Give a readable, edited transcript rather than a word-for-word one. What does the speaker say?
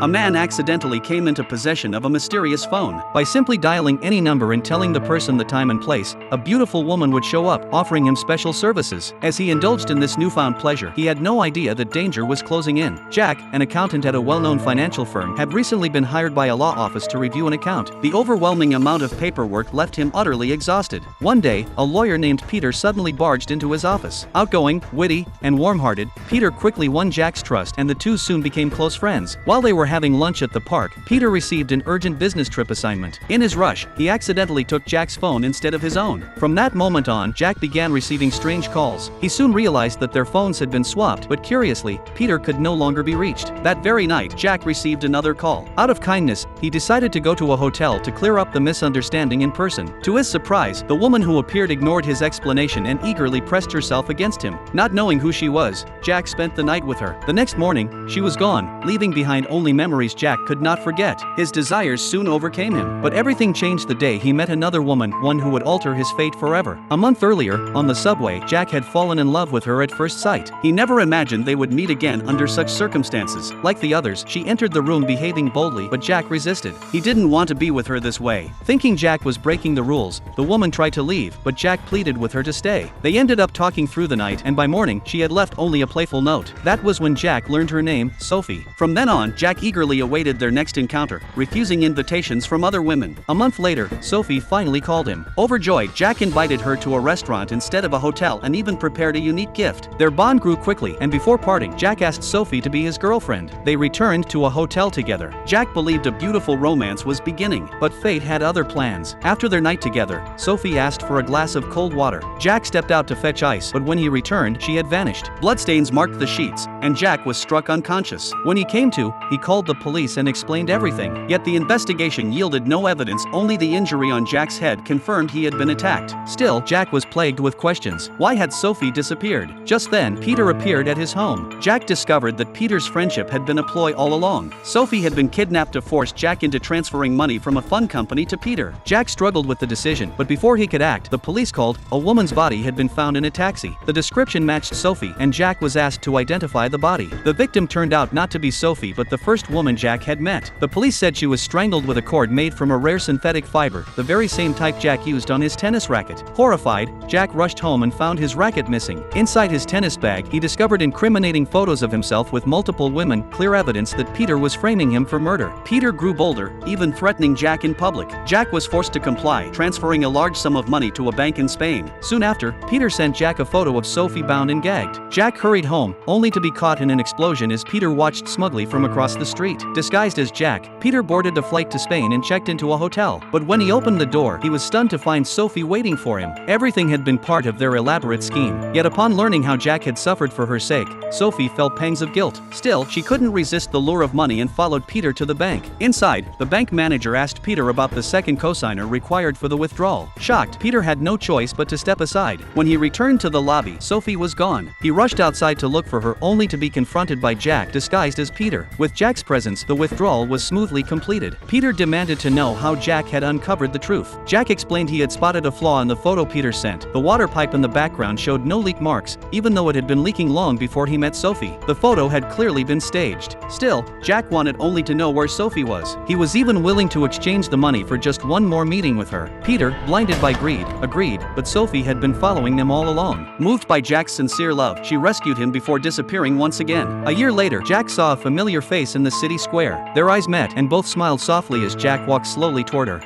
a man accidentally came into possession of a mysterious phone. By simply dialing any number and telling the person the time and place, a beautiful woman would show up, offering him special services. As he indulged in this newfound pleasure, he had no idea that danger was closing in. Jack, an accountant at a well-known financial firm, had recently been hired by a law office to review an account. The overwhelming amount of paperwork left him utterly exhausted. One day, a lawyer named Peter suddenly barged into his office. Outgoing, witty, and warm-hearted, Peter quickly won Jack's trust, and the two soon became close friends. While they were having lunch at the park, Peter received an urgent business trip assignment. In his rush, he accidentally took Jack's phone instead of his own. From that moment on, Jack began receiving strange calls. He soon realized that their phones had been swapped, but curiously, Peter could no longer be reached. That very night, Jack received another call. Out of kindness, he decided to go to a hotel to clear up the misunderstanding in person. To his surprise, the woman who appeared ignored his explanation and eagerly pressed herself against him. Not knowing who she was, Jack spent the night with her. The next morning, she was gone, leaving behind only memories Jack could not forget. His desires soon overcame him. But everything changed the day he met another woman, one who would alter his fate forever. A month earlier, on the subway, Jack had fallen in love with her at first sight. He never imagined they would meet again under such circumstances. Like the others, she entered the room behaving boldly, but Jack resisted. He didn't want to be with her this way. Thinking Jack was breaking the rules, the woman tried to leave, but Jack pleaded with her to stay. They ended up talking through the night, and by morning, she had left only a playful note. That was when Jack learned her name, Sophie. From then on, Jack eagerly awaited their next encounter, refusing invitations from other women. A month later, Sophie finally called him. Overjoyed, Jack invited her to a restaurant instead of a hotel and even prepared a unique gift. Their bond grew quickly, and before parting, Jack asked Sophie to be his girlfriend. They returned to a hotel together. Jack believed a beautiful romance was beginning, but fate had other plans. After their night together, Sophie asked for a glass of cold water. Jack stepped out to fetch ice, but when he returned, she had vanished. Bloodstains marked the sheets, and Jack was struck unconscious. When he came to, he called the police and explained everything. Yet the investigation yielded no evidence, only the injury on Jack's head confirmed he had been attacked. Still, Jack was plagued with questions. Why had Sophie disappeared? Just then, Peter appeared at his home. Jack discovered that Peter's friendship had been a ploy all along. Sophie had been kidnapped to force Jack into transferring money from a fund company to Peter. Jack struggled with the decision, but before he could act, the police called. A woman's body had been found in a taxi. The description matched Sophie, and Jack was asked to identify the body. The victim turned out not to be Sophie but the first woman Jack had met. The police said she was strangled with a cord made from a rare synthetic fiber, the very same type Jack used on his tennis racket. Horrified, Jack rushed home and found his racket missing. Inside his tennis bag, he discovered incriminating photos of himself with multiple women, clear evidence that Peter was framing him for murder. Peter grew bolder, even threatening Jack in public. Jack was forced to comply, transferring a large sum of money to a bank in Spain. Soon after, Peter sent Jack a photo of Sophie bound and gagged. Jack hurried home, only to be caught in an explosion as Peter watched smugly from across the street. Disguised as Jack, Peter boarded a flight to Spain and checked into a hotel. But when he opened the door, he was stunned to find Sophie waiting for him. Everything had been part of their elaborate scheme. Yet upon learning how Jack had suffered for her sake, Sophie felt pangs of guilt. Still, she couldn't resist the lure of money and followed Peter to the bank. Inside, the bank manager asked Peter about the second cosigner required for the withdrawal. Shocked, Peter had no choice but to step aside. When he returned to the lobby, Sophie was gone. He rushed outside to look for her, only to be confronted by Jack disguised as Peter. With Jack's presence, the withdrawal was smoothly completed. Peter demanded to know how Jack had uncovered the truth. Jack explained he had spotted a flaw in the photo Peter sent. The water pipe in the background showed no leak marks, even though it had been leaking long before he met Sophie. The photo had clearly been staged. Still, Jack wanted only to know where Sophie was. He was even willing to exchange the money for just one more meeting with her. Peter, blinded by greed, agreed, but Sophie had been following them all along. Moved by Jack's sincere love, she rescued him before disappearing once again. A year later, Jack saw a familiar face in the city square. Their eyes met, and both smiled softly as Jack walked slowly toward her.